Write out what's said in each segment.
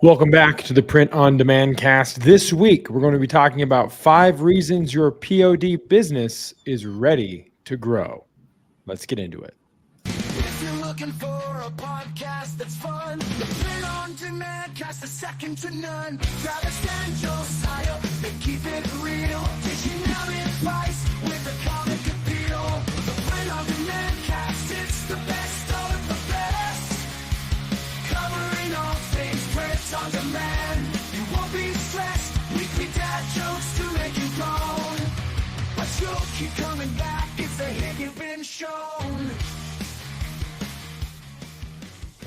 Welcome back to the Print on Demand cast. This week, we're going to be talking about 5 reasons your POD business is ready to grow. Let's get into it. If you're looking for a podcast that's fun, the Print on Demand cast is second to none. Travis and Josiah, they keep it real. Dishing out advice with a comic appeal. The Print on Demand cast, it's the best of the best. Covering all things print on demand. You won't be stressed. Weekly dad jokes to make you groan. But you'll keep coming back. It's a hit you've been shown.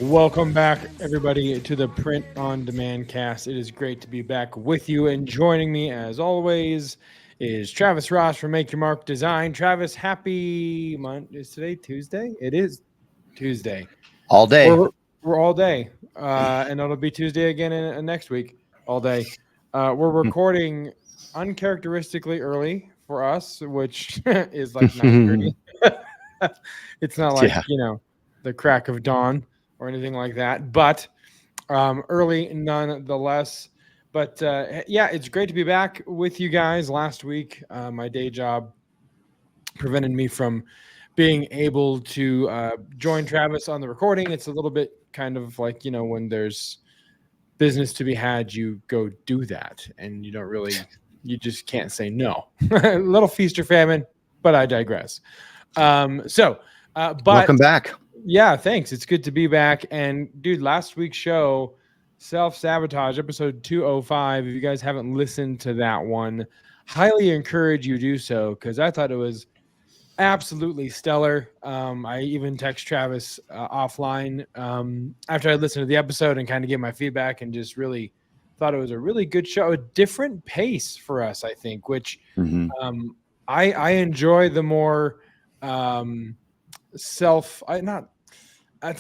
Welcome back, everybody, to the Print on Demand cast. It is great to be back with you, and joining me, as always, is Travis Ross from Make Your Mark Design. Travis, happy month. Is today Tuesday? It is Tuesday. All day. We're all day, and it'll be Tuesday again in next week, all day. We're recording uncharacteristically early for us, which is like 9:30. It's not like, the crack of dawn or anything like that, but early nonetheless. But yeah, it's great to be back with you guys. Last week, my day job prevented me from being able to join Travis on the recording. It's a little bit kind of like, when there's business to be had, you go do that, and you just can't say no. A little feast or famine, but I digress. But Welcome back. Yeah, thanks. It's good to be back. And dude, last week's show, Self-Sabotage, episode 205. If you guys haven't listened to that one, highly encourage you do so, because I thought it was absolutely stellar. I even text Travis offline after I listened to the episode and kind of gave my feedback, and just really thought it was a really good show, a different pace for us, I think, which I enjoy the more that's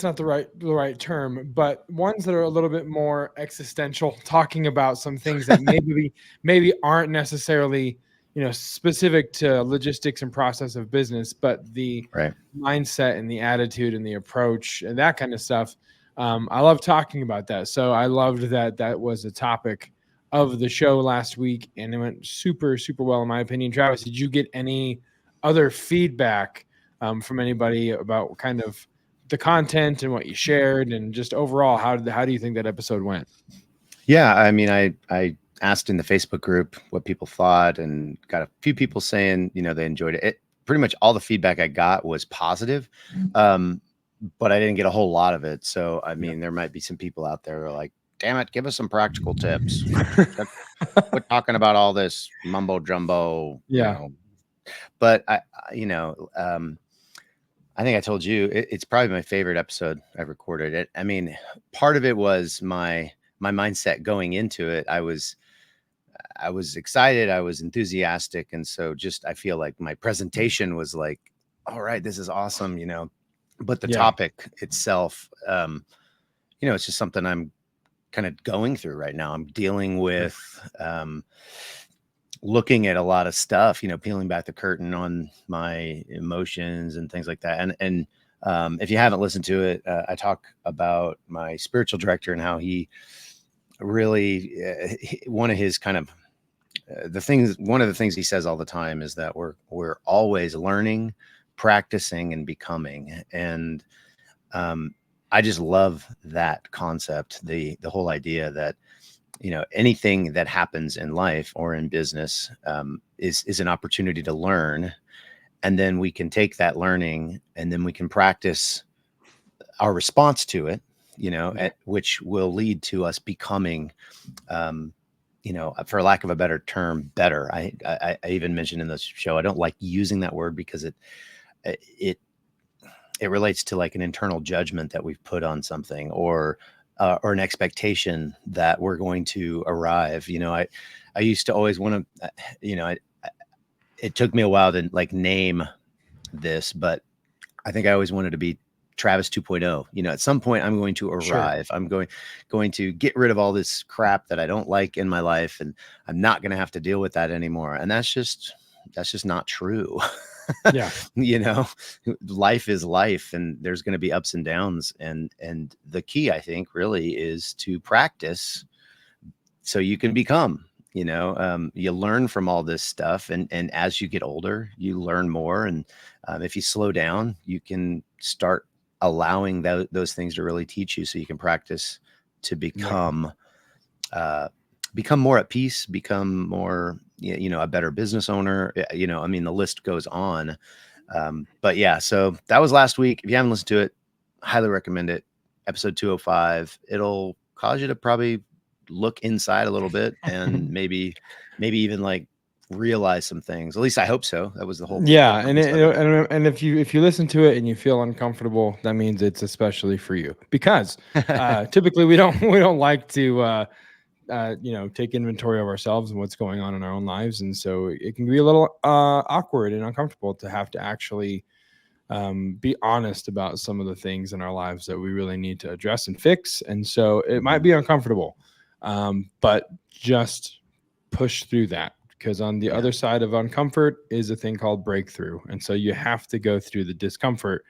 not the right term, but ones that are a little bit more existential, talking about some things that maybe aren't necessarily specific to logistics and process of business, but the mindset and the attitude and the approach and that kind of stuff. I love talking about that. So I loved that was a topic of the show last week, and it went super, super well in my opinion. Travis, did you get any other feedback from anybody about kind of the content and what you shared, and just overall, how do you think that episode went? Yeah, I mean, I asked in the Facebook group what people thought, and got a few people saying, they enjoyed it. Pretty much all the feedback I got was positive, but I didn't get a whole lot of it. So, I mean, there might be some people out there who are like, damn it, give us some practical tips. Quit talking about all this mumbo jumbo. Yeah. But I think I told you it's probably my favorite episode I've recorded. It. I mean, part of it was my mindset going into it. I was excited. I was enthusiastic. And so I feel like my presentation was like, all right, this is awesome, but the topic itself, it's just something I'm kind of going through right now. I'm dealing with, looking at a lot of stuff, peeling back the curtain on my emotions and things like that. And if you haven't listened to it, I talk about my spiritual director and how he really, one of the things he says all the time is that we're always learning, practicing, and becoming. And I just love that concept, the whole idea that anything that happens in life or in business is an opportunity to learn, and then we can take that learning and then we can practice our response to it, which will lead to us becoming, for lack of a better term, better. I even mentioned in this show, I don't like using that word because it relates to like an internal judgment that we've put on something, or an expectation that we're going to arrive. I used to always want to, it took me a while to like name this, but I think I always wanted to be Travis 2.0. At some point I'm going to arrive. Sure. I'm going to get rid of all this crap that I don't like in my life, and I'm not going to have to deal with that anymore. And that's just that's just not true. Yeah. You know, life is life, and there's going to be ups and downs. And the key, I think, really is to practice so you can become, you learn from all this stuff. And as you get older, you learn more. And if you slow down, you can start allowing those things to really teach you, so you can practice to become more at peace, become more, a better business owner. I mean, the list goes on. But yeah, so that was last week. If you haven't listened to it, highly recommend it. Episode 205. It'll cause you to probably look inside a little bit, and maybe even like realize some things. At least I hope so. That was the whole Yeah, and purpose of it. and if you listen to it and you feel uncomfortable, that means it's especially for you, because typically we don't like to take inventory of ourselves and what's going on in our own lives, and so it can be a little awkward and uncomfortable to have to actually be honest about some of the things in our lives that we really need to address and fix. And so it might be uncomfortable, but just push through that, because on the other side of uncomfort is a thing called breakthrough. And so you have to go through the discomfort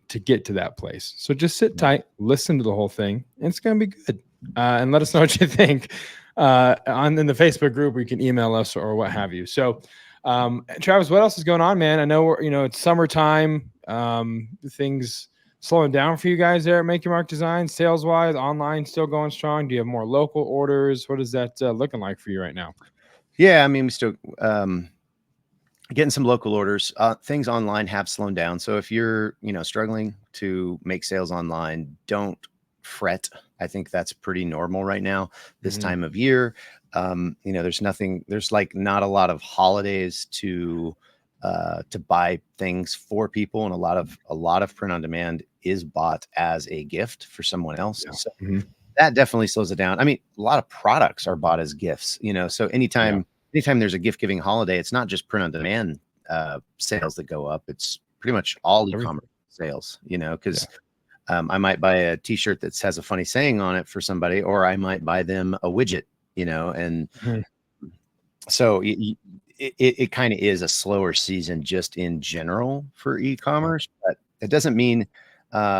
to get to that place. So just sit tight, listen to the whole thing, and it's going to be good. And let us know what you think in the Facebook group. You can email us or what have you. So, Travis, what else is going on, man? I know it's summertime. Things slowing down for you guys there at Make Your Mark Design, sales wise, online still going strong. Do you have more local orders? What is that looking like for you right now? Yeah, I mean, we still getting some local orders. Things online have slowed down. So if you're, struggling to make sales online, don't fret. I think that's pretty normal right now, this time of year. There's like not a lot of holidays to buy things for people. And a lot of print on demand is bought as a gift for someone else. Yeah. So that definitely slows it down. I mean, a lot of products are bought as gifts, so anytime there's a gift giving holiday, it's not just print on demand sales that go up. It's pretty much all e-commerce sales, because I might buy a t-shirt that has a funny saying on it for somebody, or I might buy them a widget, and so it kind of is a slower season just in general for e-commerce, but it doesn't mean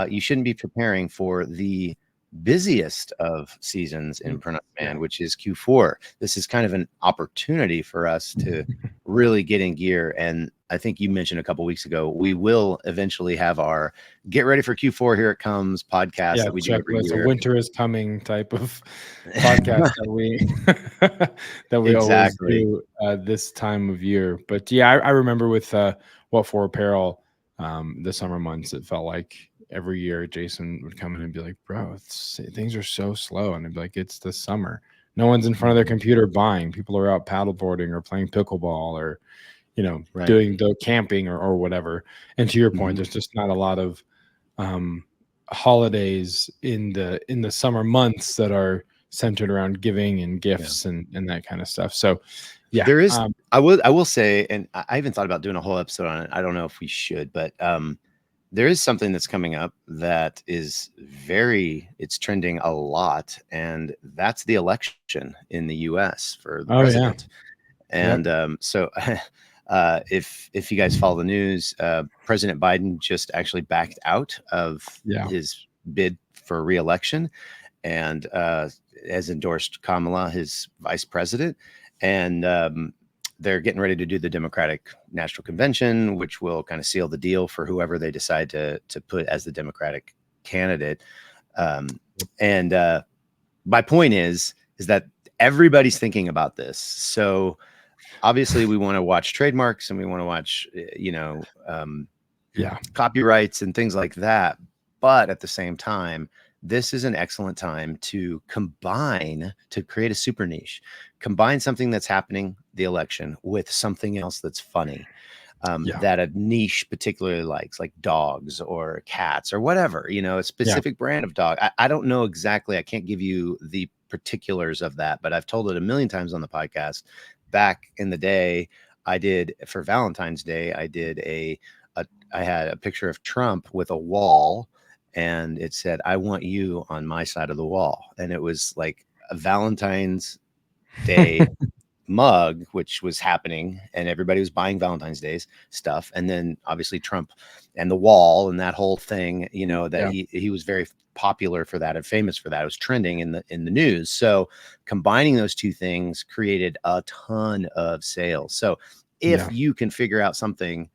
you shouldn't be preparing for the busiest of seasons in print on demand, which is Q4. This is kind of an opportunity for us to really get in gear. And I think you mentioned a couple weeks ago, we will eventually have our Get Ready for Q4, Here It Comes podcast that we do every year. A winter is coming type of podcast that we always do this time of year. But yeah, I remember with What For Apparel, the summer months, it felt like every year Jason would come in and be like, bro, things are so slow. And I'd be like, it's the summer. No one's in front of their computer buying. People are out paddleboarding or playing pickleball or, doing the camping or whatever. And to your point, there's just not a lot of holidays in the summer months that are centered around giving and gifts and that kind of stuff. So yeah, there is, I will say, and I even thought about doing a whole episode on it. I don't know if we should, but there is something that's coming up that is it's trending a lot, and that's the election in the US for the president. And so if you guys follow the news, President Biden just actually backed out of his bid for re-election, and has endorsed Kamala, his vice president. And they're getting ready to do the Democratic National Convention, which will kind of seal the deal for whoever they decide to put as the Democratic candidate. And my point is that everybody's thinking about this. So obviously we want to watch trademarks, and we want to watch, copyrights and things like that. But at the same time, this is an excellent time to create a super niche, combine something that's happening, the election, with something else that's funny, that a niche particularly likes, like dogs or cats or whatever, a specific brand of dog. I don't know exactly. I can't give you the particulars of that, but I've told it a million times on the podcast. Back in the day, I did, for Valentine's Day, I had a picture of Trump with a wall, and it said, "I want you on my side of the wall." And it was like a Valentine's Day mug, which was happening, and everybody was buying Valentine's Day stuff. And then obviously Trump and the wall and that whole thing, you know, that he was very popular for that and famous for that. It was trending in the news. So combining those two things created a ton of sales. So if you can figure out something,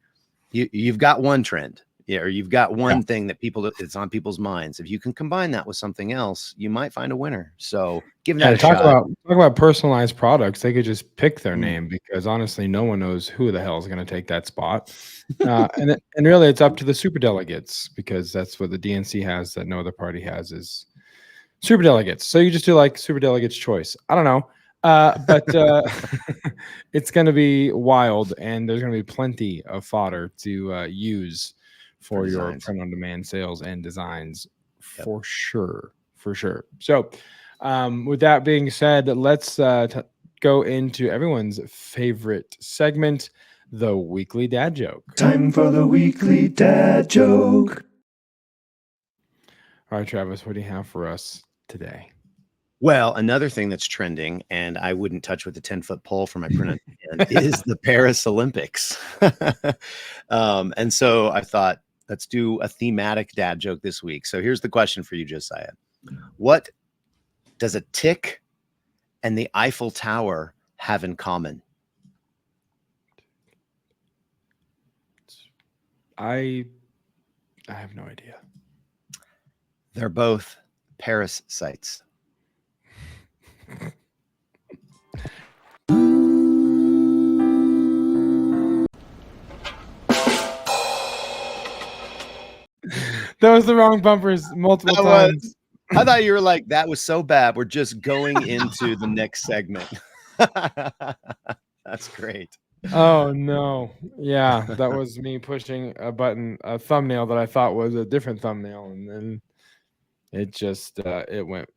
you've got one trend, or you've got one thing that it's on people's minds. If you can combine that with something else, you might find a winner. So give that a shot. Talk about personalized products. They could just pick their name, because honestly, no one knows who the hell is going to take that spot. And really, it's up to the super delegates, because that's what the DNC has that no other party has, is super delegates. So you just do like super delegates choice. I don't know. But it's going to be wild, and there's going to be plenty of fodder to use for your print on demand sales and designs, for sure. So with that being said, let's go into everyone's favorite segment, the weekly dad joke. Time for the weekly dad joke. All right, Travis, what do you have for us today? Well, another thing that's trending, and I wouldn't touch with a 10-foot pole for my print is the Paris Olympics. And so I thought, let's do a thematic dad joke this week. So here's the question for you, Josiah. What does a tick and the Eiffel Tower have in common? I have no idea. They're both Paris sites. That was the wrong bumpers multiple times. I thought you were like, that was so bad, we're just going into the next segment. That's great. Oh no. Yeah, that was me pushing a thumbnail that I thought was a different thumbnail, and then it just it went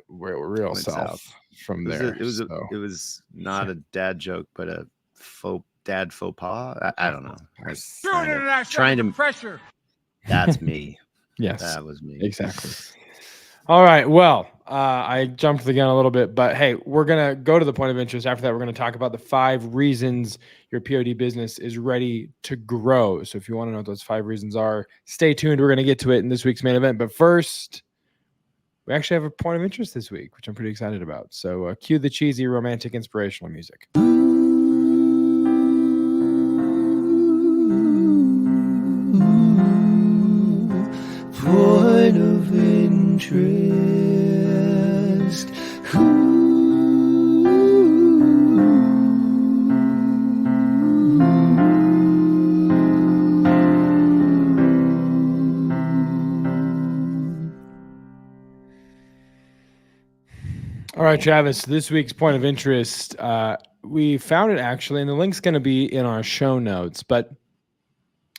real south from there. It was not a dad joke, but a dad faux pas. I don't know. Trying to pressure. That's me. Yes, that was me. Exactly. All right. Well, I jumped the gun a little bit, but hey, we're going to go to the point of interest. After that, we're going to talk about the 5 reasons your POD business is ready to grow. So if you want to know what those 5 reasons are, stay tuned. We're going to get to it in this week's main event. But first, we actually have a point of interest this week, which I'm pretty excited about. So cue the cheesy, romantic, inspirational music. Point of interest. All right, Travis, this week's point of interest, we found it actually, and the link's going to be in our show notes, but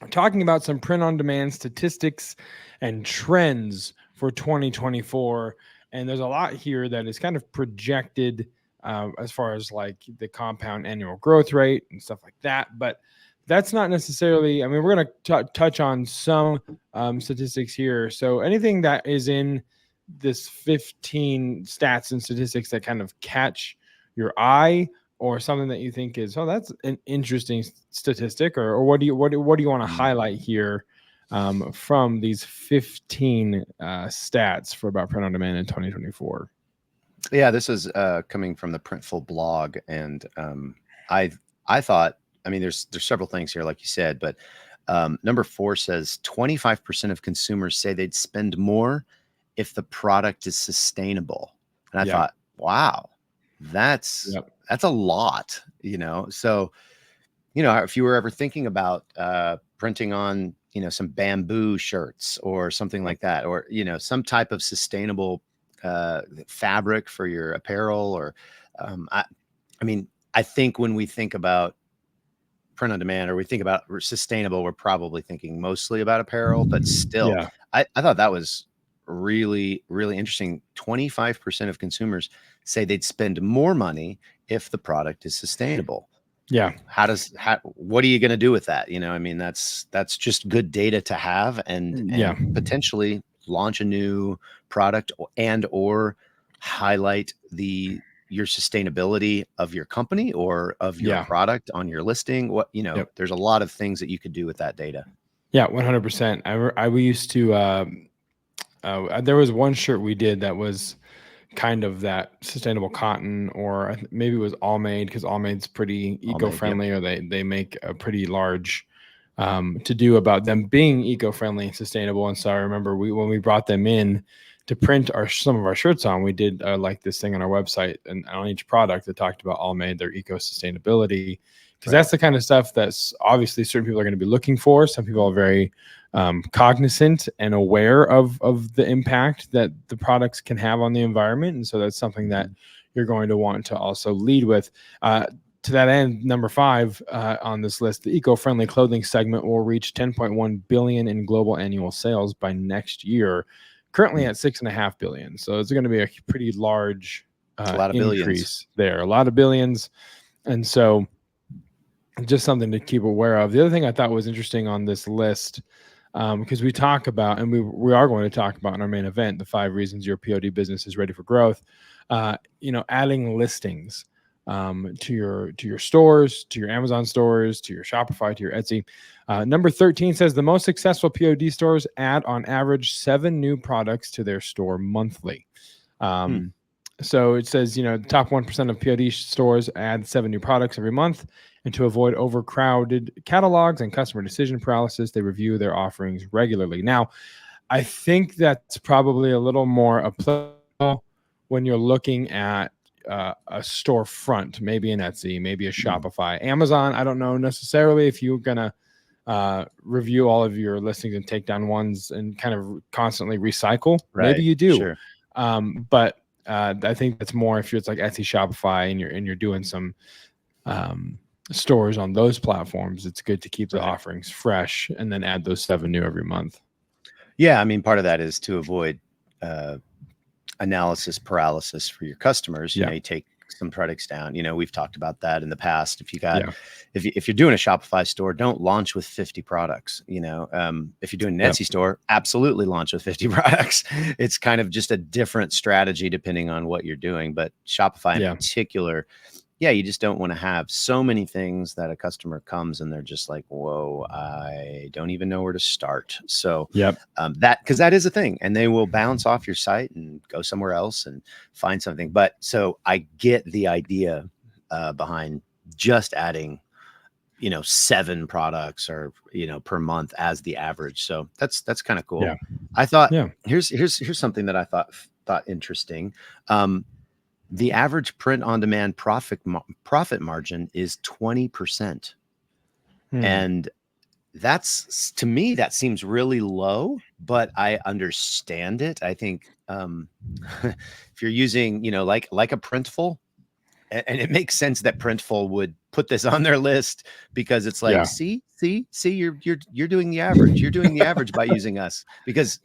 we're talking about some print-on-demand statistics and trends for 2024, and there's a lot here that is kind of projected as far as like the compound annual growth rate and stuff like that, but that's not necessarily, I mean, we're going to touch on some statistics here. So anything that is in this 15 stats and statistics that kind of catch your eye, or something that you think is, oh, that's an interesting statistic, or what do you want to highlight here from these 15 stats for about print on demand in 2024? Yeah, this is coming from the Printful blog, and I thought, I mean, there's several things here, like you said, but number 4 says 25% of consumers say they'd spend more if the product is sustainable. And I thought, wow, that's a lot, you know? So, you know, if you were ever thinking about printing on, you know, some bamboo shirts or something like that, or, you know, some type of sustainable fabric for your apparel, or I mean, I think when we think about print on demand, or we think about sustainable, we're probably thinking mostly about apparel, but still, I thought that was really, really interesting. 25% of consumers say they'd spend more money if the product is sustainable. Yeah. What are you going to do with that? You know, I mean, that's just good data to have, and potentially launch a new product, or highlight the your sustainability of your company or of your product on your listing. What, there's a lot of things that you could do with that data. Yeah, 100%. We used to, there was one shirt we did that was kind of that sustainable cotton, or maybe it was All Made, because All Made's pretty eco-friendly, or they make a pretty large to do about them being eco-friendly and sustainable. And so I remember when we brought them in to print some of our shirts on, we did like this thing on our website and on each product that talked about All Made, their eco-sustainability, because that's the kind of stuff that's obviously certain people are going to be looking for. Some people are very cognizant and aware of the impact that the products can have on the environment. And so that's something that you're going to want to also lead with. To that end, number 5 on this list, the eco-friendly clothing segment will reach 10.1 billion in global annual sales by next year, currently at 6.5 billion. So it's going to be a pretty large a lot of increase billions there, a lot of billions. And so just something to keep aware of. The other thing I thought was interesting on this list, because we talk about, and we are going to talk about in our main event, the 5 reasons your POD business is ready for growth. Adding listings to your stores, to your Amazon stores, to your Shopify, to your Etsy. Number 13 says the most successful POD stores add on average 7 new products to their store monthly. So it says, the top 1% of POD stores add 7 new products every month. And to avoid overcrowded catalogs and customer decision paralysis, they review their offerings regularly. Now, I think that's probably a little more applicable when you're looking at a storefront, maybe an Etsy, maybe a Shopify. Amazon, I don't know necessarily if you're going to review all of your listings and take down ones and kind of constantly recycle. Right. Maybe you do. Sure. But I think that's more if it's like Etsy, Shopify, and you're doing some stores on those platforms. It's good to keep the offerings fresh and then add those 7 new every month. Yeah, I mean, part of that is to avoid analysis paralysis for your customers. You take some products down. We've talked about that in the past. If you're doing a Shopify store, don't launch with 50 products. If you're doing an Etsy store, absolutely launch with 50 products. It's kind of just a different strategy depending on what you're doing. But Shopify in particular, you just don't want to have so many things that a customer comes and they're just like, whoa, I don't even know where to start. So because that is a thing, and they will bounce off your site and go somewhere else and find something. But so I get the idea behind just adding, 7 products or, per month as the average. So that's kind of cool. Yeah. I thought, here's something that I thought interesting. The average print on demand profit margin is 20%. And that's, to me, that seems really low, but I understand it. I think if you're using, like a Printful, and it makes sense that Printful would put this on their list, because it's like, see, you're doing the average. You're doing the average by using us, because,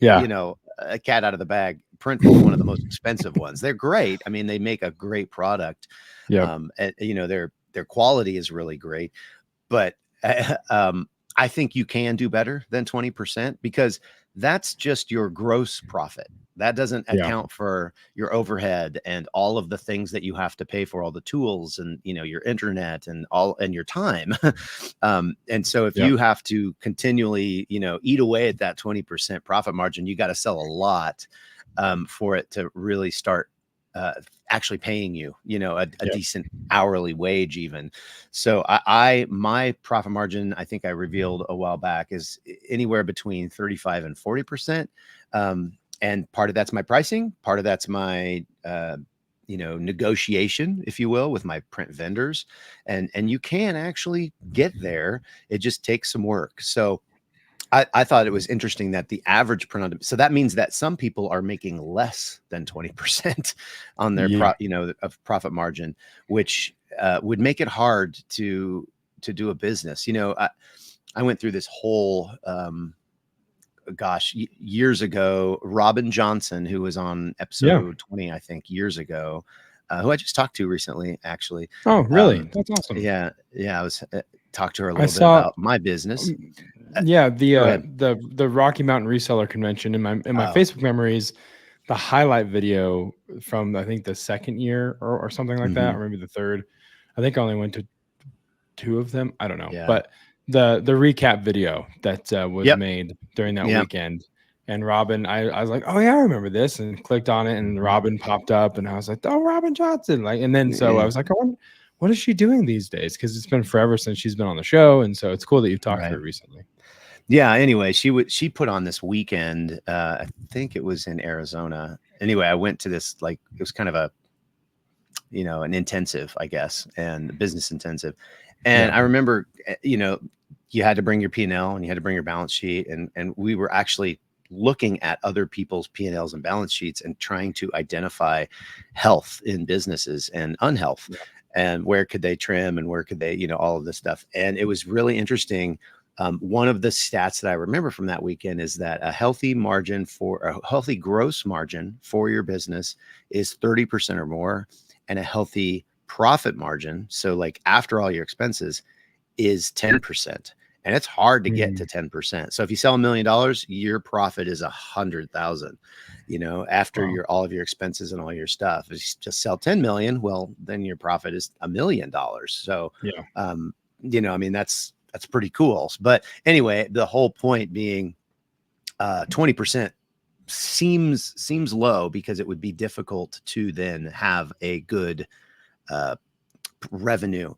a cat out of the bag. Printful is one of the most expensive ones. They're great. I mean, they make a great product. And, their quality is really great. But I think you can do better than 20%, because that's just your gross profit. That doesn't account for your overhead and all of the things that you have to pay for, all the tools and, your internet and your time. And so if you have to continually, eat away at that 20% profit margin, you got to sell a lot for it to really start actually paying you, a decent hourly wage even. So my profit margin, I think I revealed a while back, is anywhere between 35 and 40%. And part of that's my pricing. Part of that's my, negotiation, if you will, with my print vendors. And you can actually get there. It just takes some work. So I thought it was interesting that the average print on, so that means that some people are making less than 20% on their of profit margin, which would make it hard to do a business. I went through this whole years ago, Robin Johnson, who was on episode 20, I think, years ago, who I just talked to recently, actually. Oh, really? That's awesome. Yeah. I was talked to her a little bit about my business. The Rocky Mountain Reseller Convention in my Facebook memories. the highlight video from, I think, the second year or something like that, or maybe the third. I think I only went to 2 of them. I don't know. Yeah. But the recap video that was Yep. made during that Yep. weekend. And Robin, I was like, oh yeah, I remember this, and clicked on it, and Robin popped up, and I was like, oh, Robin Johnson. Like, and then so I was like, what is she doing these days? Because it's been forever since she's been on the show. And so it's cool that you've talked to her recently. Yeah. Anyway, she put on this weekend. I think it was in Arizona. Anyway, I went to this, like, it was kind of a, an intensive, I guess, and business intensive. And I remember, you had to bring your P&L and you had to bring your balance sheet. And we were actually looking at other people's P&Ls and balance sheets and trying to identify health in businesses and unhealth, and where could they trim and where could they, all of this stuff. And it was really interesting. One of the stats that I remember from that weekend is that a healthy gross margin for your business is 30% or more, and a healthy profit margin, so like after all your expenses, is 10%. And it's hard to get to 10%. So if you sell $1 million, your profit is 100,000, after all of your expenses and all your stuff. If you just sell 10 million, well, then your profit is $1 million. So, that's pretty cool. But anyway, the whole point being 20% seems low, because it would be difficult to then have a good revenue,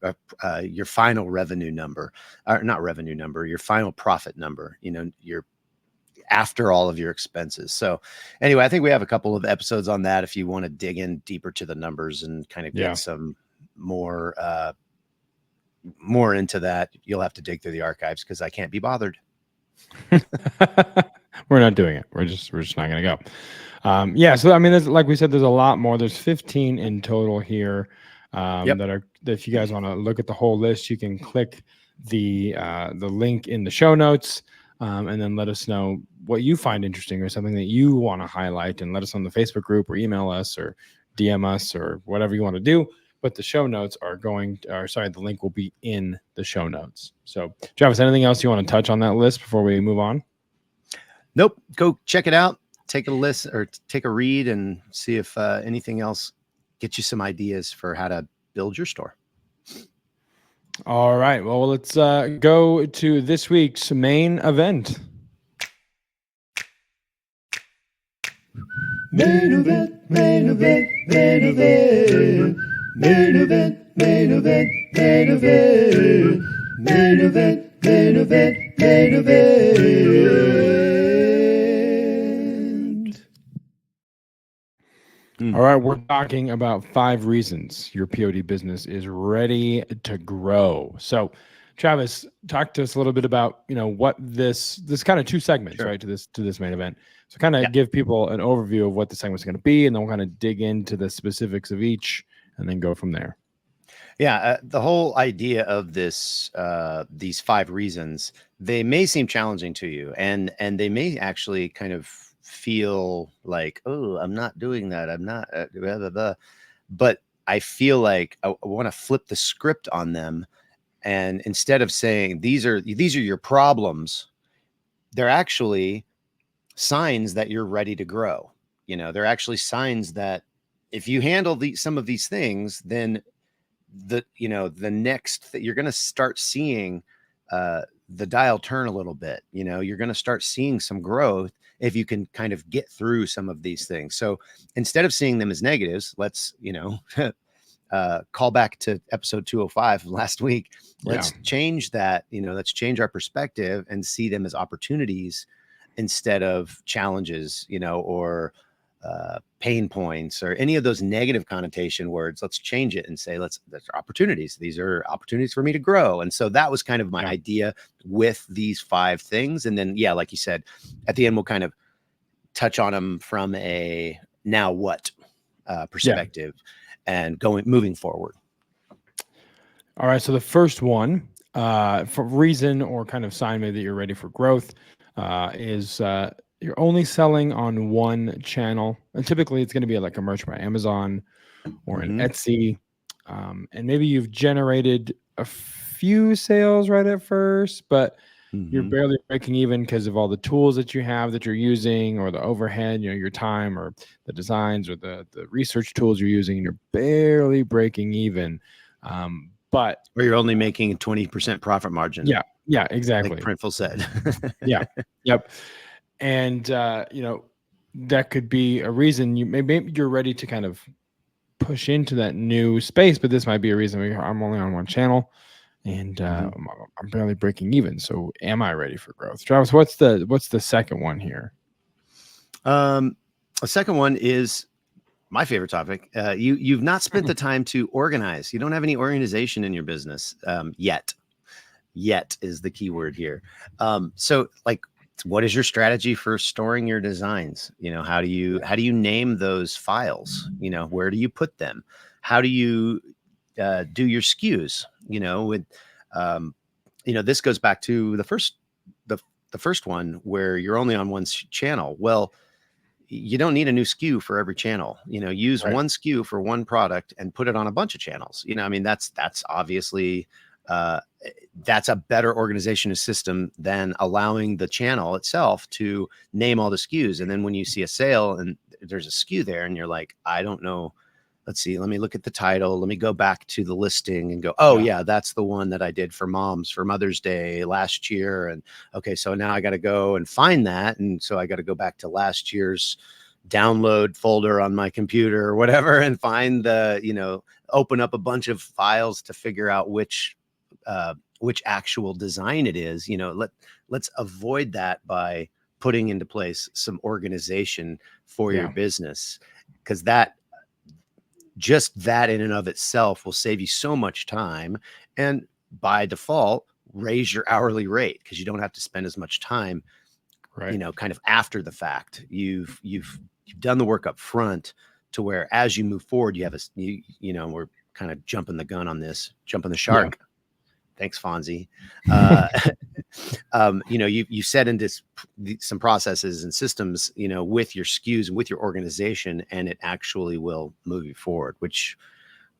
your final revenue number, or not revenue number, your final profit number, your after all of your expenses. So anyway, I think we have a couple of episodes on that if you want to dig in deeper to the numbers and kind of get some more into that. You'll have to dig through the archives, because I can't be bothered. We're not doing it. We're just not going to go. So I mean, like we said, there's a lot more. There's 15 in total here. That if you guys want to look at the whole list, you can click the link in the show notes, and then let us know what you find interesting or something that you want to highlight, and let us on the Facebook group, or email us, or DM us, or whatever you want to do. But the show notes the link will be in the show notes. So Travis, anything else you want to touch on that list before we move on? Nope. Go check it out. Take a list, or take a read, and see if anything else gets you some ideas for how to build your store. All right. Well, let's go to this week's main event. Main event, main event, main event, main event, main event, main event, main event, main event, main event. All right, we're talking about 5 reasons your POD business is ready to grow. So, Travis, talk to us a little bit about, what this kind of 2 segments, right, to this main event. So kind of give people an overview of what the segment's going to be, and then we'll kind of dig into the specifics of each, and then go from there. Yeah, the whole idea of this, these 5 reasons, they may seem challenging to you, and they may actually kind of feel like, oh, I'm not doing that. I'm not, blah, blah, blah. But I feel like I want to flip the script on them, and instead of saying these are your problems, they're actually signs that you're ready to grow. They're actually signs that if you handle some of these things, then the next that you're going to start seeing the dial turn a little bit. You're going to start seeing some growth if you can kind of get through some of these things. So instead of seeing them as negatives, let's call back to episode 205 last week. Let's change that. Let's change our perspective and see them as opportunities instead of challenges, or pain points, or any of those negative connotation words. Let's change it and say, that's opportunities. These are opportunities for me to grow. And so that was kind of my idea with these 5 things. And then, like you said, at the end, we'll kind of touch on them from a now what perspective and moving forward. All right. So the first one, for reason or kind of sign maybe that you're ready for growth, is you're only selling on one channel. And typically it's going to be like a merch by Amazon or an Etsy. And maybe you've generated a few sales right at first, but you're Mhm. barely breaking even because of all the tools that you have that you're using, or the overhead, your time, or the designs, or the research tools you're using, and you're barely breaking even. But Or you're only making a 20% profit margin, yeah, like exactly. Printful said. Yeah. Yep. And that could be a reason maybe you're ready to kind of push into that new space, but this might be a reason I'm only on one channel, and Mhm. I'm barely breaking even. So am I ready for growth? Travis, what's the second one here? A second one is my favorite topic. You've not spent the time to organize. You don't have any organization in your business yet. Yet is the key word here. So like, what is your strategy for storing your designs? How do you name those files? Where do you put them? How do you do your SKUs? This goes back to the first one where you're only on one channel. Well, you don't need a new SKU for every channel. Use Right. one SKU for one product and put it on a bunch of channels. I mean, that's obviously that's a better organization system than allowing the channel itself to name all the SKUs. And then when you see a sale and there's a SKU there and you're like, I don't know. Let's see. Let me look at the title. Let me go back to the listing and go, oh yeah, that's the one that I did for moms for Mother's Day last year. And okay, so now I got to go and find that. And so I got to go back to last year's download folder on my computer or whatever and find open up a bunch of files to figure out which actual design it is. Let's avoid that by putting into place some organization for your business, because just that in and of itself will save you so much time, and by default raise your hourly rate because you don't have to spend as much time Right. kind of after the fact. You've done the work up front, to where as you move forward you have we're kind of jumping the gun on this, jumping the shark. Thanks, Fonzie. You set into some processes and systems, with your SKUs and with your organization, and it actually will move you forward, which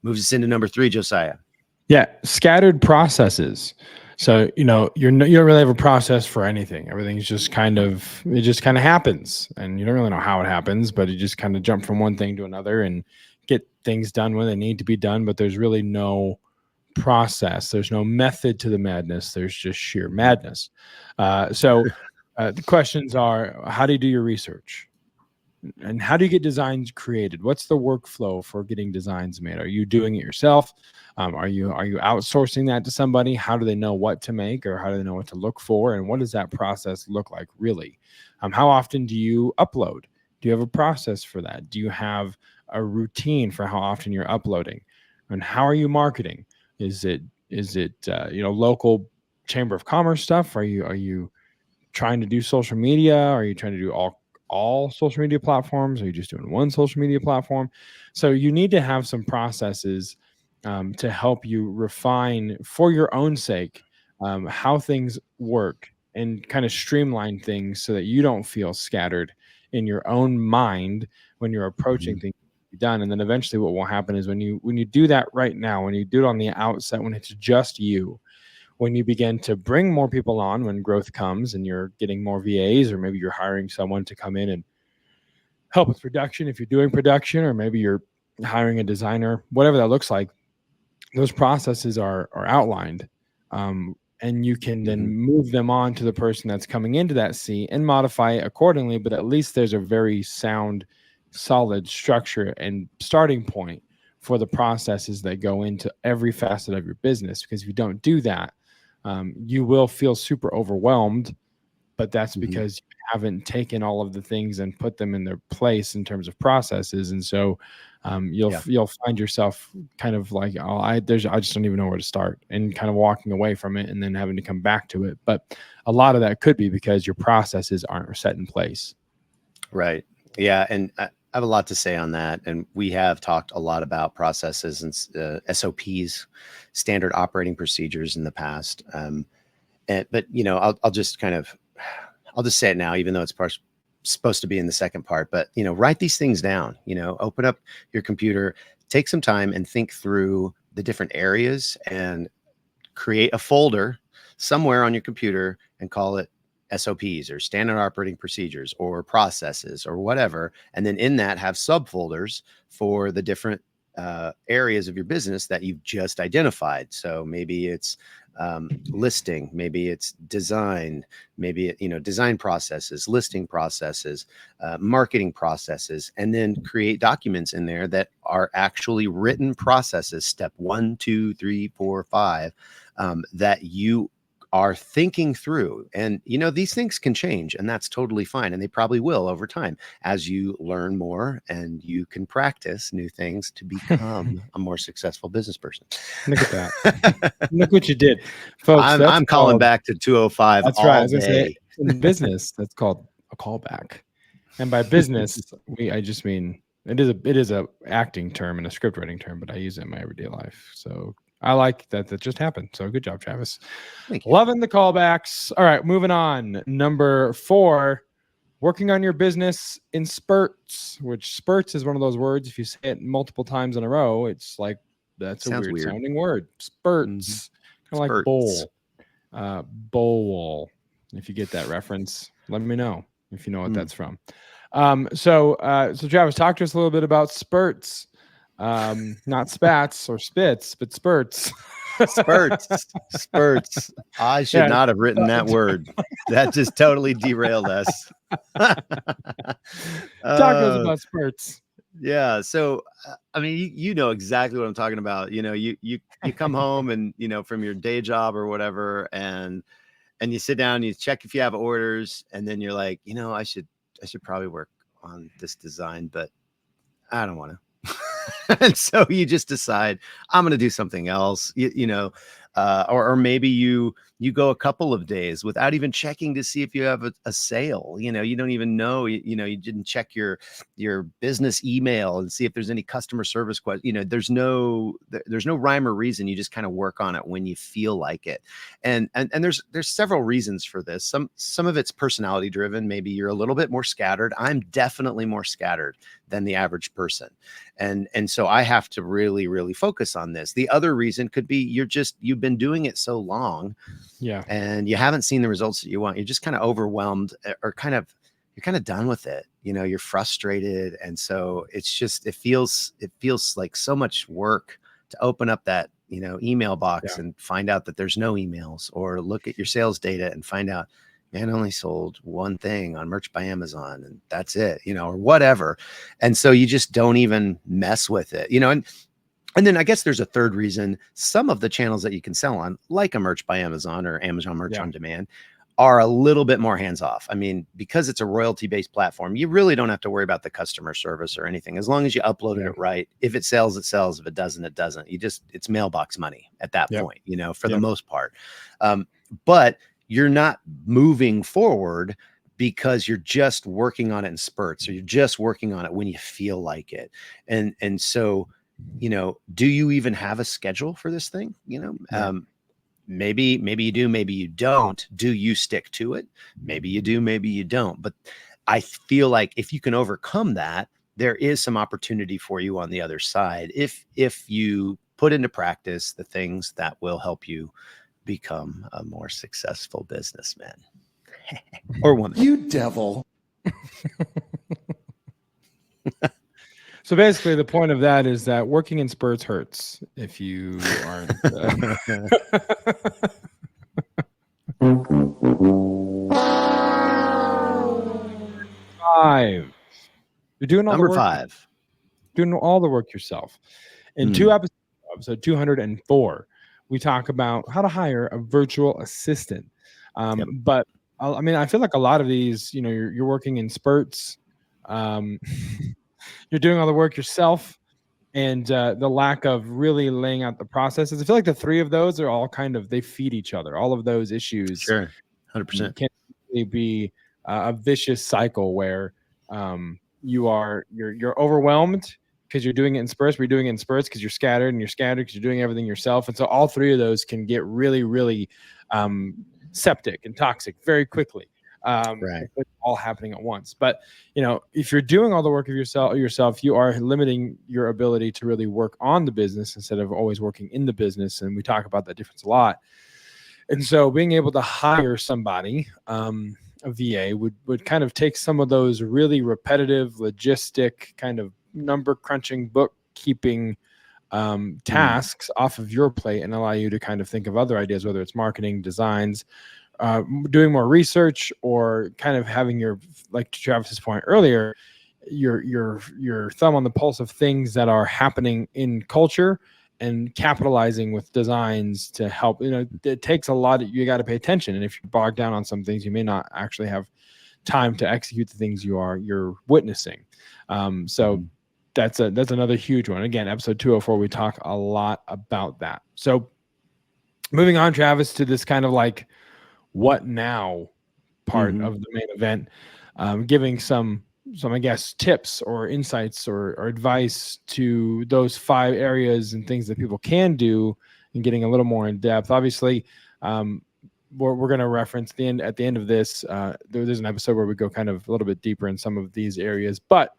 moves us into number 3, Josiah. Yeah. Scattered processes. So, you don't really have a process for anything. Everything's just it just kind of happens, and you don't really know how it happens, but you just kind of jump from one thing to another and get things done when they need to be done. But there's really no process. There's no method to the madness. There's just sheer madness. So the questions are, how do you do your research? And how do you get designs created? What's the workflow for getting designs made? Are you doing it yourself? Are you outsourcing that to somebody? How do they know what to make, or how do they know what to look for? And what does that process look like really? How often do you upload? Do you have a process for that? Do you have a routine for how often you're uploading? And how are you marketing? Is it local chamber of commerce stuff? Are you trying to do social media? Are you trying to do all social media platforms? Are you just doing one social media platform? So you need to have some processes to help you refine, for your own sake, how things work, and kind of streamline things so that you don't feel scattered in your own mind when you're approaching things to be done. And then eventually what will happen is when you do that right now, when you do it on the outset, when it's just you, when you begin to bring more people on, when growth comes and you're getting more VAs, or maybe you're hiring someone to come in and help with production if you're doing production, or maybe you're hiring a designer, whatever that looks like, those processes are outlined, and you can then move them on to the person that's coming into that seat and modify it accordingly. But at least there's a very sound, solid structure and starting point for the processes that go into every facet of your business. Because if you don't do that, you will feel super overwhelmed, but that's because you haven't taken all of the things and put them in their place in terms of processes. And so you'll find yourself kind of like, I just don't even know where to start, and kind of walking away from it and then having to come back to it. But a lot of that could be because your processes aren't set in place. Right. Yeah. And I have a lot to say on that. And we have talked a lot about processes and SOPs, standard operating procedures, in the past. But I'll just I'll just say it now, even though it's supposed to be in the second part. But write these things down. Open up your computer, take some time, and think through the different areas, and create a folder somewhere on your computer and call it SOPs or standard operating procedures or processes or whatever. And then in that have subfolders for the different areas of your business that you've just identified. So maybe it's listing, maybe it's design, maybe design processes, listing processes, marketing processes, and then create documents in there that are actually written processes, step 1, 2, 3, 4, 5, that you are thinking through. And these things can change, and that's totally fine, and they probably will over time as you learn more and you can practice new things to become a more successful business person. Look at that. Look what you did, folks. I'm calling back to 205. That's all right. I was day. gonna say, in business, that's called a callback. And by business, I just mean it is a acting term and a script writing term, but I use it in my everyday life. So I like that just happened. So good job, Travis. Thank you. Loving the callbacks. All right, moving on. Number 4, working on your business in spurts, which spurts is one of those words. If you say it multiple times in a row, it's like, that's a weird sounding word. Spurts. Kind of like bowl. Bowl. If you get that reference, let me know if you know what that's from. So Travis, talk to us a little bit about spurts. Not spats or spits, but spurts. Spurts. I should not have written that word. That just totally derailed us. Talk to us about spurts. Yeah. So, I mean, you know exactly what I'm talking about. You come home and, from your day job or whatever, and you sit down, you check if you have orders, and then you're like, I should probably work on this design, but I don't want to. And so you just decide I'm going to do something else, or maybe you go a couple of days without even checking to see if you have a sale. You don't even know, you didn't check your business email and see if there's any customer service question. There's no rhyme or reason. You just kind of work on it when you feel like it. And there's several reasons for this. Some of it's personality driven. Maybe you're a little bit more scattered. I'm definitely more scattered than the average person. And so I have to really, really focus on this. The other reason could be you've been doing it so long, and you haven't seen the results that you want. You're just kind of overwhelmed, or you're kind of done with it. You're frustrated. And so it feels like so much work to open up that, email box and find out that there's no emails, or look at your sales data and find out, man, I only sold one thing on Merch by Amazon, and that's it, or whatever. And so you just don't even mess with it, and then I guess there's a third reason. Some of the channels that you can sell on, like a Merch by Amazon or Amazon Merch on Demand, are a little bit more hands-off. I mean, because it's a royalty-based platform, you really don't have to worry about the customer service or anything. As long as you uploaded it right, if it sells, it sells. If it doesn't, it doesn't. It's mailbox money at that point, for the most part. But you're not moving forward because you're just working on it in spurts, or you're just working on it when you feel like it. And so, do you even have a schedule for this thing? Maybe you do, maybe you don't. Do you stick to it? Maybe you do, maybe you don't. But I feel like if you can overcome that, there is some opportunity for you on the other side if you put into practice the things that will help you become a more successful businessman or woman. You devil. So basically, the point of that is that working in spurts hurts if you aren't. 5. You're doing all Number the work, 5. Doing all the work yourself. In 2 episodes, episode 204, we talk about how to hire a virtual assistant. But I mean, I feel like a lot of these, you're working in spurts. You're doing all the work yourself, and the lack of really laying out the processes. I feel like the 3 of those are all they feed each other. All of those issues, sure, 100%, can be a vicious cycle where you're overwhelmed because you're doing it in spurts. We're doing it in spurts because you're scattered, and you're scattered because you're doing everything yourself. And so all 3 of those can get really, really septic and toxic very quickly. Right. It's all happening at once. But if you're doing all the work of yourself, you are limiting your ability to really work on the business instead of always working in the business. And we talk about that difference a lot. And so being able to hire somebody, a VA would kind of take some of those really repetitive, logistic kind of number crunching, bookkeeping tasks off of your plate and allow you to kind of think of other ideas, whether it's marketing, designs, doing more research, or kind of having your, like to Travis's point earlier, your thumb on the pulse of things that are happening in culture and capitalizing with designs to help. It takes a lot. You got to pay attention, and if you're bogged down on some things, you may not actually have time to execute the things you're witnessing. So that's another huge one. Again, episode 204, we talk a lot about that. So moving on, Travis, to this kind of like what now part of the main event, giving some I guess tips or insights or advice to those 5 areas and things that people can do, and getting a little more in depth. Obviously, we're going to reference at the end of this. There's an episode where we go kind of a little bit deeper in some of these areas, but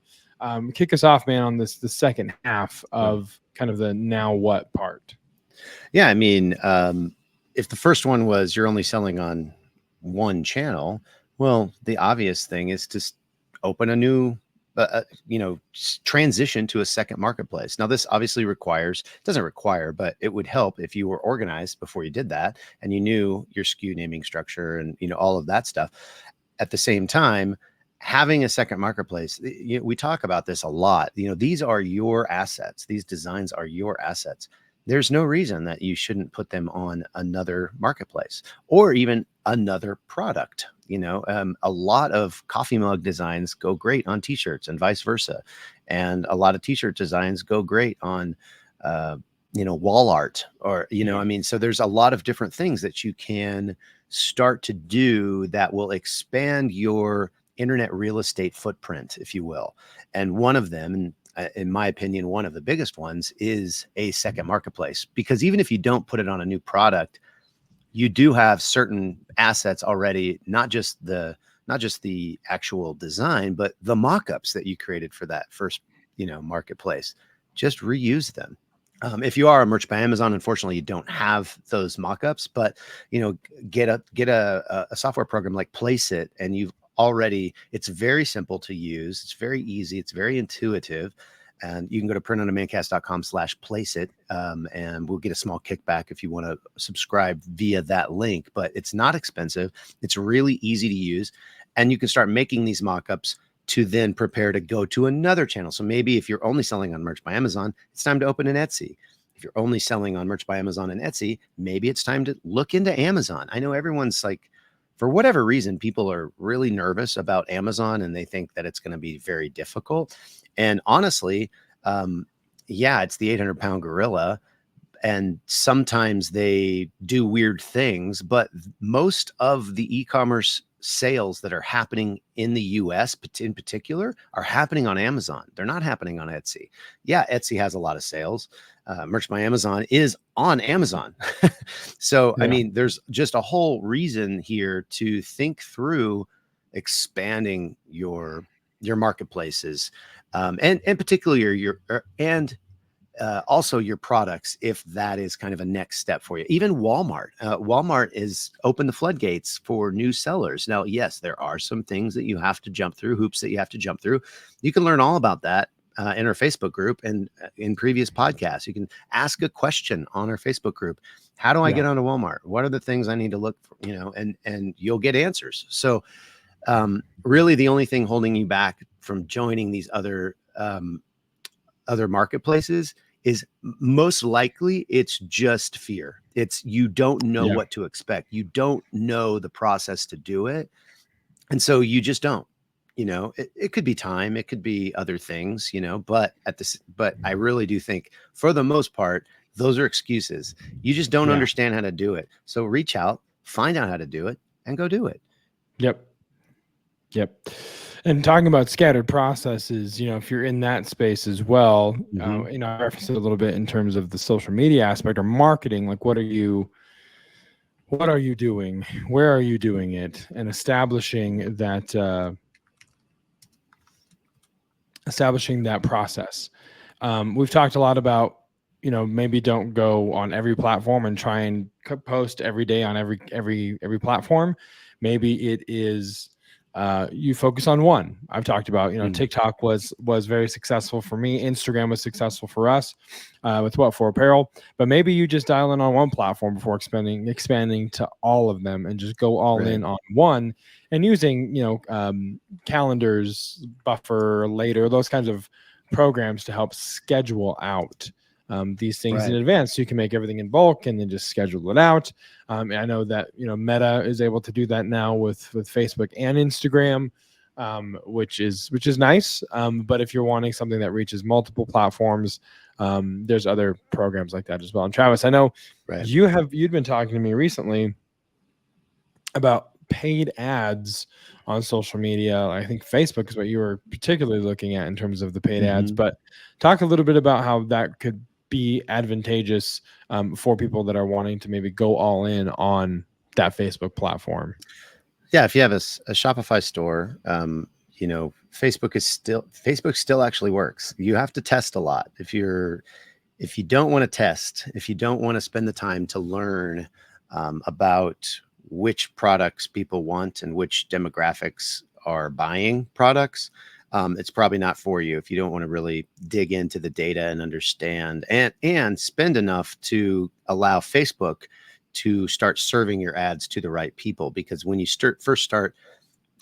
kick us off, man, on the second half of kind of the now what part. Yeah, I mean, if the first one was you're only selling on one channel, well, the obvious thing is to open a new, transition to a second marketplace. Now, this obviously doesn't require, but it would help if you were organized before you did that and you knew your SKU naming structure and, all of that stuff. At the same time, having a second marketplace, we talk about this a lot. These are your assets. These designs are your assets. There's no reason that you shouldn't put them on another marketplace or even another product. A lot of coffee mug designs go great on t-shirts and vice versa. And a lot of t-shirt designs go great on, wall art or, so there's a lot of different things that you can start to do that will expand your internet real estate footprint, if you will. And one of them, in my opinion, one of the biggest ones is a second marketplace, because even if you don't put it on a new product, you do have certain assets already, not just the actual design, but the mock-ups that you created for that first, marketplace. Just reuse them. If you are a Merch by Amazon, unfortunately, you don't have those mock-ups, but get a software program like Placeit, and it's very simple to use. It's very easy. It's very intuitive. And you can go to printonamancast.com/Placeit, and we'll get a small kickback if you want to subscribe via that link. But it's not expensive. It's really easy to use. And you can start making these mock-ups to then prepare to go to another channel. So maybe if you're only selling on Merch by Amazon, it's time to open an Etsy. If you're only selling on Merch by Amazon and Etsy, maybe it's time to look into Amazon. I know everyone's like, for whatever reason, people are really nervous about Amazon and they think that it's going to be very difficult. And honestly, it's the 800-pound gorilla. And sometimes they do weird things, but most of the e-commerce sales that are happening in the US in particular are happening on Amazon. They're not happening on Etsy. Yeah, Etsy has a lot of sales. Merch by Amazon is on Amazon. So, yeah. I mean, there's just a whole reason here to think through expanding your marketplaces, and particularly also your products, if that is kind of a next step for you. Even Walmart. Walmart is open the floodgates for new sellers. Now, yes, there are some things that you have to jump through, hoops that you have to jump through. You can learn all about that in our Facebook group and in previous podcasts. You can ask a question on our Facebook group. How do I get onto Walmart? What are the things I need to look for? And you'll get answers. So really the only thing holding you back from joining these other marketplaces is most likely it's just fear. It's you don't know what to expect. You don't know the process to do it. And so you just don't, it could be time, it could be other things, but I really do think for the most part, those are excuses. You just don't understand how to do it. So reach out, find out how to do it, and go do it. Yep. And talking about scattered processes, if you're in that space as well, I referenced it a little bit in terms of the social media aspect or marketing. Like, what are you doing? Where are you doing it? And establishing that process. We've talked a lot about maybe don't go on every platform and try and post every day on every platform. Maybe it is you focus on one. I've talked about, TikTok was very successful for me. Instagram was successful for us with What For Apparel. But maybe you just dial in on one platform before expanding to all of them, and just go all in on one, and using calendars, Buffer, Later, those kinds of programs to help schedule out these things in advance, so you can make everything in bulk and then just schedule it out. I know that Meta is able to do that now with Facebook and Instagram, which is nice. But if you're wanting something that reaches multiple platforms, there's other programs like that as well. And Travis, I know you'd been talking to me recently about paid ads on social media. I think Facebook is what you were particularly looking at in terms of the paid ads. But talk a little bit about how that could be advantageous for people that are wanting to maybe go all in on that Facebook platform. Yeah, if you have a Shopify store, Facebook still actually works. You have to test a lot. If you don't want to test, if you don't want to spend the time to learn about which products people want and which demographics are buying products, it's probably not for you. If you don't want to really dig into the data and understand and spend enough to allow Facebook to start serving your ads to the right people. Because when you first start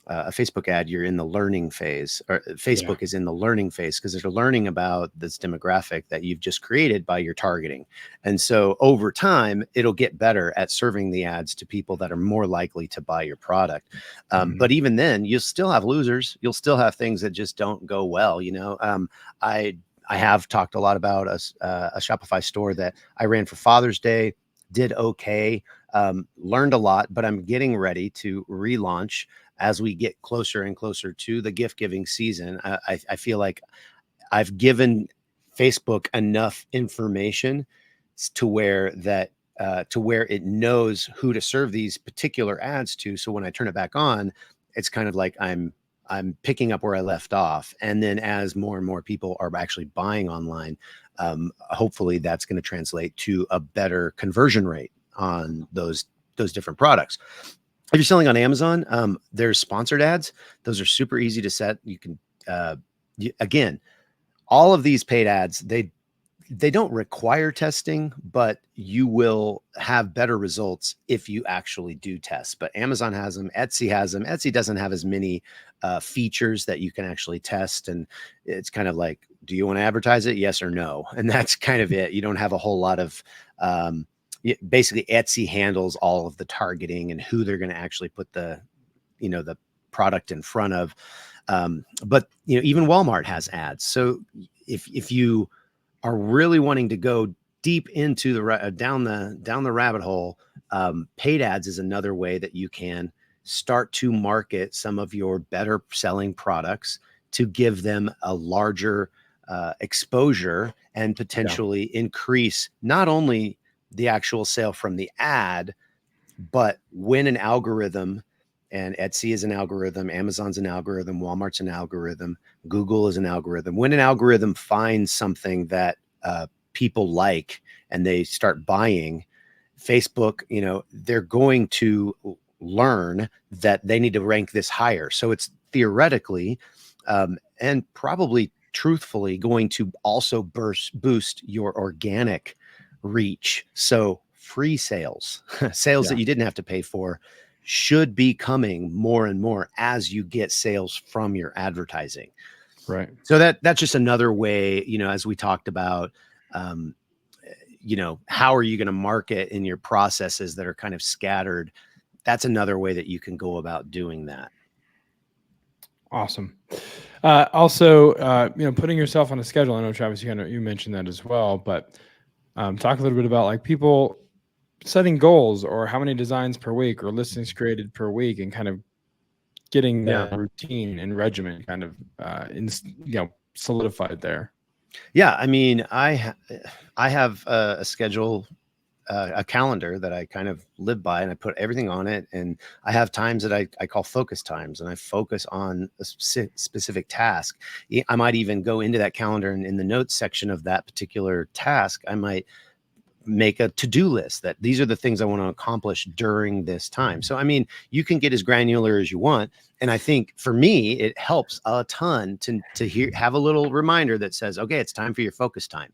a Facebook ad, you're in the learning phase, or Facebook is in the learning phase, because they're learning about this demographic that you've just created by your targeting. And so over time, it'll get better at serving the ads to people that are more likely to buy your product. But even then, you'll still have losers. You'll still have things that just don't go well. I have talked a lot about a Shopify store that I ran for Father's Day, did okay, learned a lot, but I'm getting ready to relaunch as we get closer and closer to the gift giving season. I feel like I've given Facebook enough information to where it knows who to serve these particular ads to. So when I turn it back on, it's kind of like I'm picking up where I left off. And then as more and more people are actually buying online, hopefully that's going to translate to a better conversion rate on those different products. If you're selling on Amazon, there's sponsored ads. Those are super easy to set. You can, again, all of these paid ads, they don't require testing, but you will have better results if you actually do test. But Amazon has them, Etsy has them. Etsy doesn't have as many features that you can actually test. And it's kind of like, do you want to advertise it? Yes or no? And that's kind of it. You don't have a whole lot of, basically Etsy handles all of the targeting and who they're going to actually put the product in front of. But even Walmart has ads. So if you are really wanting to go deep into down the rabbit hole, paid ads is another way that you can start to market some of your better selling products to give them a larger exposure and potentially increase not only the actual sale from the ad, but when an algorithm, and Etsy is an algorithm, Amazon's an algorithm, Walmart's an algorithm, Google is an algorithm. When an algorithm finds something that people like and they start buying, Facebook, they're going to learn that they need to rank this higher. So it's theoretically and probably truthfully going to also boost your organic reach. So free sales that you didn't have to pay for should be coming more and more as you get sales from your advertising. Right. So that's just another way, as we talked about, how are you going to market in your processes that are kind of scattered? That's another way that you can go about doing that. Awesome. Also, putting yourself on a schedule. I know, Travis, you mentioned that as well, but talk a little bit about like people setting goals, or how many designs per week or listings created per week, and kind of getting that routine and regimen kind of solidified there. Yeah, I mean, I have a schedule a calendar that I kind of live by, and I put everything on it. And I have times that I call focus times, and I focus on a specific task. I might even go into that calendar, and in the notes section of that particular task, I might make a to-do list that these are the things I want to accomplish during this time. So, I mean, you can get as granular as you want. And I think for me, it helps a ton to have a little reminder that says, okay, it's time for your focus time.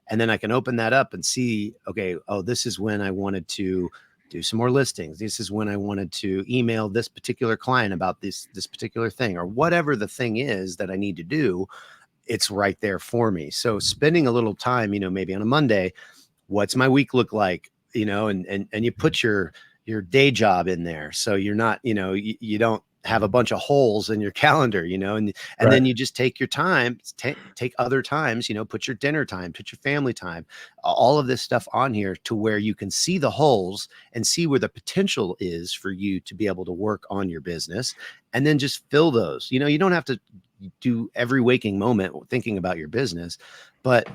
And then I can open that up and see, okay, oh, this is when I wanted to do some more listings. This is when I wanted to email this particular client about this particular thing, or whatever the thing is that I need to do. It's right there for me. So spending a little time, maybe on a Monday, what's my week look like, and you put your day job in there. So you're not, you don't have a bunch of holes in your calendar, and Right. then you just take your time, take other times, put your dinner time, put your family time, all of this stuff on here to where you can see the holes and see where the potential is for you to be able to work on your business, and then just fill those. You don't have to do every waking moment thinking about your business, but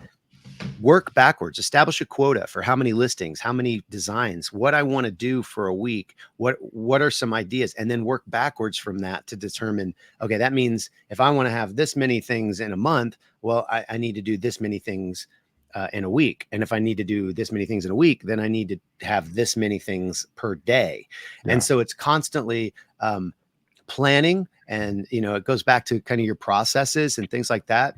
work backwards. Establish a quota for how many listings, how many designs, what I want to do for a week, what are some ideas, and then work backwards from that to determine, okay, that means if I want to have this many things in a month, well, I need to do this many things in a week. And if I need to do this many things in a week, then I need to have this many things per day. Yeah. And so it's constantly planning, and it goes back to kind of your processes and things like that.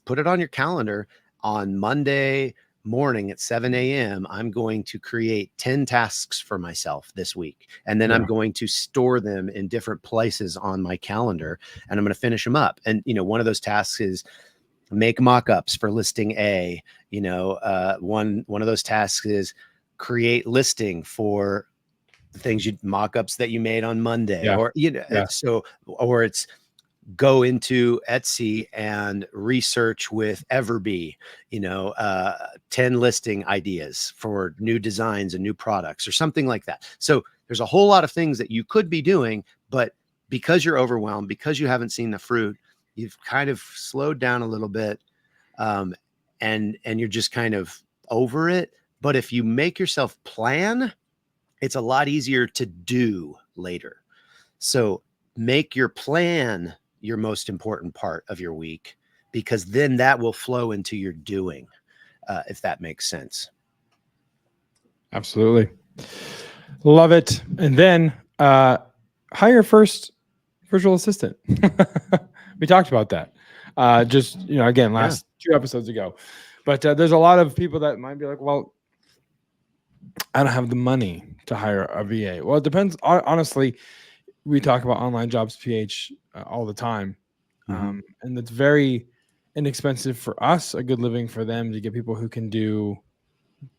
Put it on your calendar. On Monday morning at 7 a.m., I'm going to create 10 tasks for myself this week. And then I'm going to store them in different places on my calendar, and I'm going to finish them up. And, one of those tasks is make mock-ups for listing A. One of those tasks is create listing for the things mock-ups that you made on Monday, or, or it's go into Etsy and research with Everbee, 10 listing ideas for new designs and new products or something like that. So there's a whole lot of things that you could be doing, but because you're overwhelmed, because you haven't seen the fruit, you've kind of slowed down a little bit, and you're just kind of over it. But if you make yourself plan, it's a lot easier to do later. So make your plan your most important part of your week, because then that will flow into your doing, if that makes sense. Absolutely. Love it. And then hire first virtual assistant. We talked about that just, again, last 2 episodes ago. But there's a lot of people that might be like, well, I don't have the money to hire a VA. Well, it depends. Honestly, we talk about online jobs PH all the time. And it's very inexpensive for us, a good living for them, to get people who can do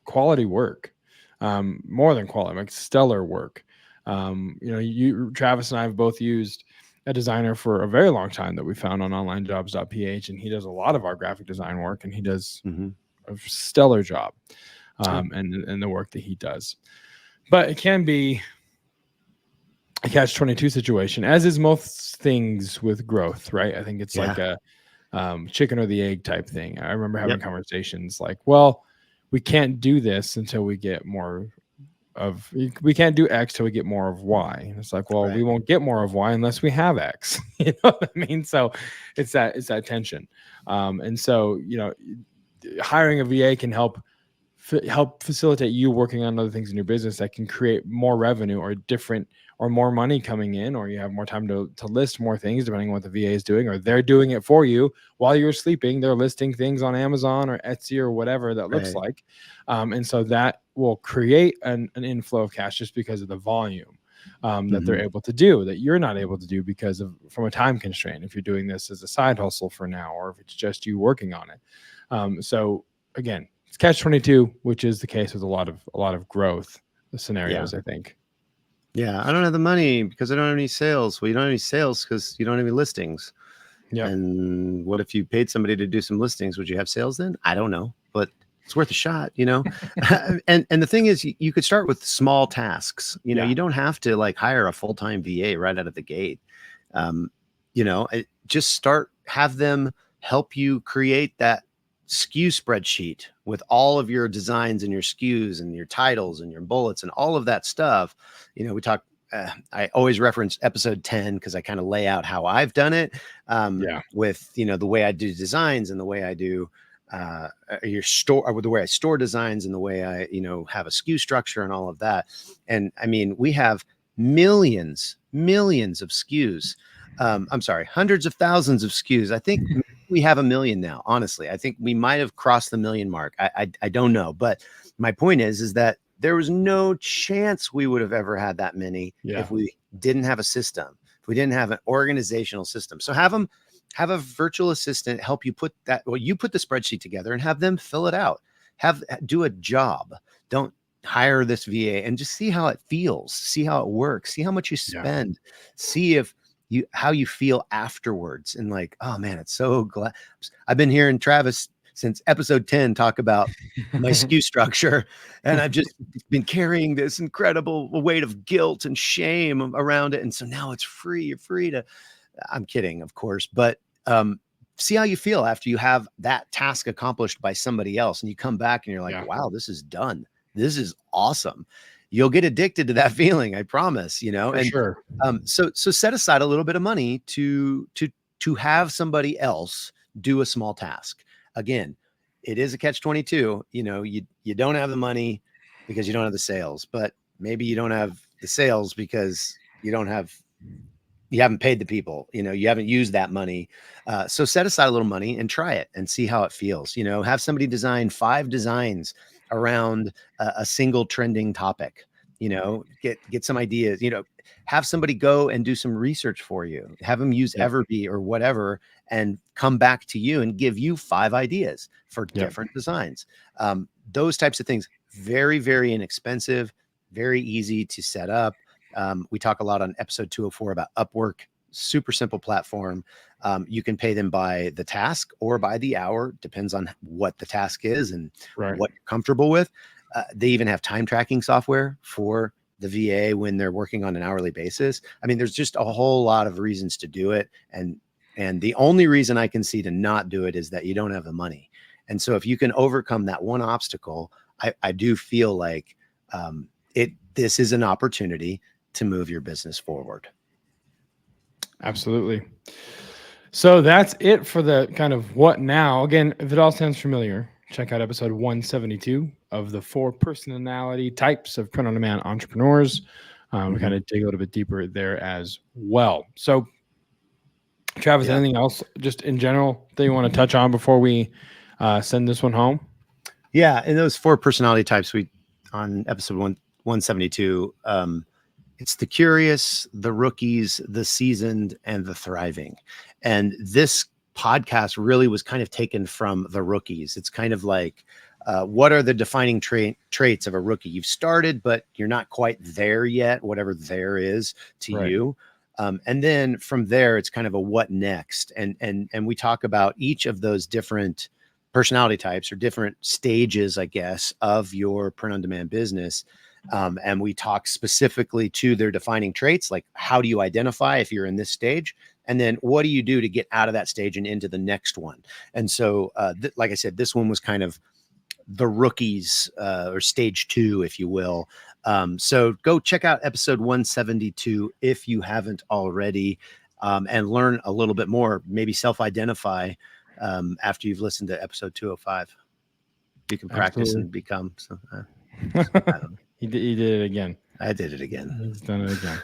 quality work, more than quality, like stellar work. Travis and I have both used a designer for a very long time that we found on onlinejobs.ph, and he does a lot of our graphic design work, and he does a stellar job, and the work that he does. But it can be a catch-22 situation, as is most things with growth, right? I think it's like a chicken or the egg type thing. I remember having conversations like, well, we can't do this until we get more of, we can't do X till we get more of Y. And it's like, well, we won't get more of Y unless we have X. You know what I mean? So it's that tension. And so, hiring a VA can help facilitate you working on other things in your business that can create more revenue or more money coming in, or you have more time to list more things depending on what the VA is doing, or they're doing it for you while you're sleeping. They're listing things on Amazon or Etsy or whatever that looks like. And so that will create an inflow of cash just because of the volume that they're able to do that you're not able to do from a time constraint, if you're doing this as a side hustle for now, or if it's just you working on it. So again, it's catch-22, which is the case with a lot of growth scenarios, I think. Yeah, I don't have the money because I don't have any sales. Well, you don't have any sales because you don't have any listings. Yeah. And what if you paid somebody to do some listings? Would you have sales then? I don't know, but it's worth a shot, and the thing is, you could start with small tasks. You don't have to hire a full-time VA right out of the gate. Just have them help you create that SKU spreadsheet with all of your designs and your SKUs and your titles and your bullets and all of that stuff. We talk, I always reference episode 10 because I kind of lay out how I've done it with, the way I do designs and the way I do your store, or the way I store designs and the way I, have a SKU structure and all of that. And I mean, we have millions of SKUs. I'm sorry, hundreds of thousands of SKUs. I think we have 1 million now. Honestly, I think we might have crossed the 1 million mark. I don't know, but my point is that there was no chance we would have ever had that many if we didn't have a system, if we didn't have an organizational system. So have a virtual assistant help you put that. Well, you put the spreadsheet together and have them fill it out. Do a job. Don't hire this VA and just see how it feels. See how it works. See how much you spend. See how you feel afterwards. And like, oh man, it's so glad. I've been hearing Travis since episode 10 talk about my SKU structure. And I've just been carrying this incredible weight of guilt and shame around it. And so now it's free. You're free to, I'm kidding, of course, but see how you feel after you have that task accomplished by somebody else. And you come back and you're like, wow, this is done. This is awesome. You'll get addicted to that feeling. I promise, For sure. So set aside a little bit of money to have somebody else do a small task. Again, it is a catch-22. You don't have the money because you don't have the sales, but maybe you don't have the sales because you haven't paid the people, you haven't used that money. So set aside a little money and try it and see how it feels. Have somebody design 5 designs around a single trending topic, get some ideas, have somebody go and do some research for you, have them use Everbee or whatever, and come back to you and give you 5 ideas for different designs. Those types of things, very, very inexpensive, very easy to set up. We talk a lot on episode 204 about Upwork, super simple platform. You can pay them by the task or by the hour, depends on what the task is and what you're comfortable with. They even have time tracking software for the VA when they're working on an hourly basis. I mean, there's just a whole lot of reasons to do it. And the only reason I can see to not do it is that you don't have the money. And so if you can overcome that one obstacle, I do feel like this is an opportunity to move your business forward. Absolutely. So that's it for the kind of what now. Again, if it all sounds familiar, check out episode 172 of the 4 personality types of print-on-demand entrepreneurs. We kind of dig a little bit deeper there as well. So, Travis, anything else just in general that you want to touch on before we send this one home? Yeah, and those 4 personality types on episode 172, it's the curious, the rookies, the seasoned, and the thriving. And this podcast really was kind of taken from the rookies. It's kind of like, what are the defining traits of a rookie? You've started, but you're not quite there yet, whatever there is to you. And then from there, it's kind of a what next. And we talk about each of those different personality types or different stages, I guess, of your print-on-demand business. And we talk specifically to their defining traits, like how do you identify if you're in this stage? And then what do you do to get out of that stage and into the next one? And so, like I said, this one was kind of the rookies or stage 2, if you will. So go check out episode 172 if you haven't already, and learn a little bit more, maybe self-identify after you've listened to episode 205. You can practice and become. So, I don't know. He did it again. I did it again. He's done it again.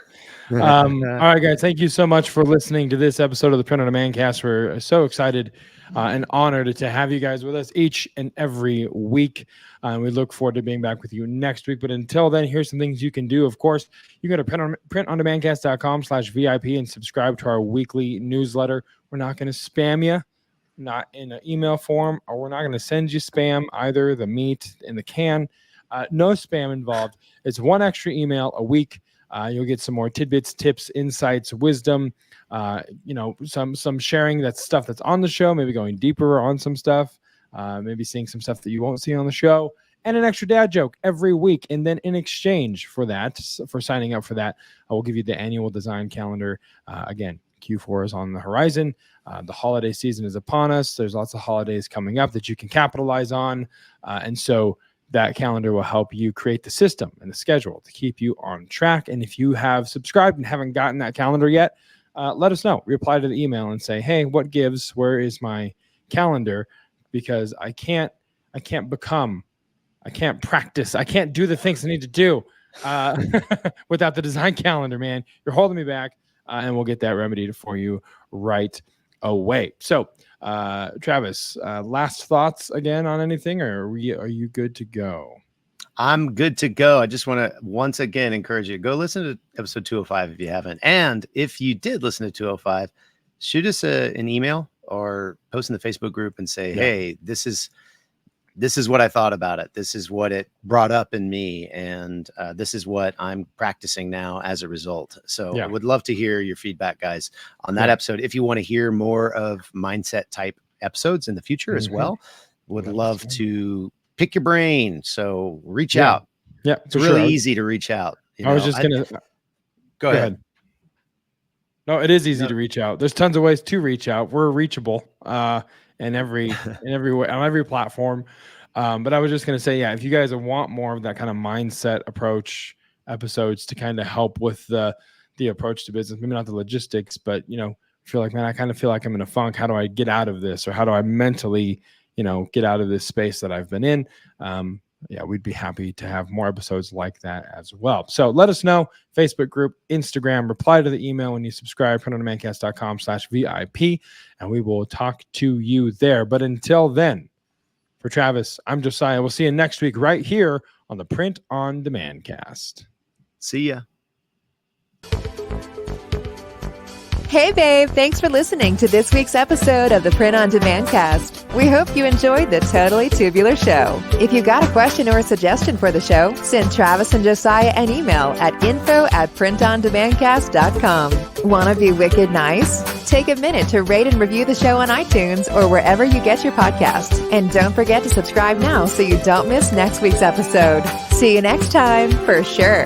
All right, guys. Thank you so much for listening to this episode of the Print on Demand Cast. We're so excited and honored to have you guys with us each and every week. We look forward to being back with you next week. But until then, here's some things you can do. Of course, you go to printondemandcast.com/VIP and subscribe to our weekly newsletter. We're not going to spam you, not in an email form, or we're not going to send you spam either, the meat in the can. No spam involved. It's 1 extra email a week. You'll get some more tidbits, tips, insights, wisdom, some sharing that stuff that's on the show, maybe going deeper on some stuff, maybe seeing some stuff that you won't see on the show, and an extra dad joke every week. And then in exchange for that, for signing up for that, I will give you the annual design calendar. Again, Q4 is on the horizon. The holiday season is upon us. There's lots of holidays coming up that you can capitalize on. And so that calendar will help you create the system and the schedule to keep you on track. And if you have subscribed and haven't gotten that calendar yet, let us know. Reply to the email and say, hey, what gives? Where is my calendar? Because I can't practice. I can't do the things I need to do without the design calendar, man. You're holding me back, and we'll get that remedied for you right away. So, Travis, last thoughts again on anything, or are you good to go? I'm good to go. I just want to once again encourage you, go listen to episode 205 if you haven't. And if you did listen to 205, shoot us an email or post in the Facebook group and say, hey, this is what I thought about it. This is what it brought up in me. And this is what I'm practicing now as a result. So I would love to hear your feedback, guys, on that episode. If you want to hear more of mindset type episodes in the future as well, would love to pick your brain. So reach out. Yeah. It's really easy to reach out. I was just going to go ahead. No, it is easy to reach out. There's tons of ways to reach out. We're reachable in every way, on every platform. But I was just going to say, if you guys want more of that kind of mindset approach episodes to kind of help with the approach to business, maybe not the logistics, but, feel like, man, I kind of feel like I'm in a funk. How do I get out of this? Or how do I mentally, get out of this space that I've been in? We'd be happy to have more episodes like that as well. So let us know. Facebook group, Instagram, reply to the email when you subscribe, printondemancast.com/VIP, and we will talk to you there. But until then, for Travis, I'm Josiah. We'll see you next week right here on the Print on Demand cast. See ya. Hey, babe. Thanks for listening to this week's episode of the Print on Demand cast. We hope you enjoyed the Totally Tubular Show. If you got a question or a suggestion for the show, send Travis and Josiah an email at info@printondemandcast.com. Want to be wicked nice? Take a minute to rate and review the show on iTunes or wherever you get your podcasts. And don't forget to subscribe now so you don't miss next week's episode. See you next time, for sure.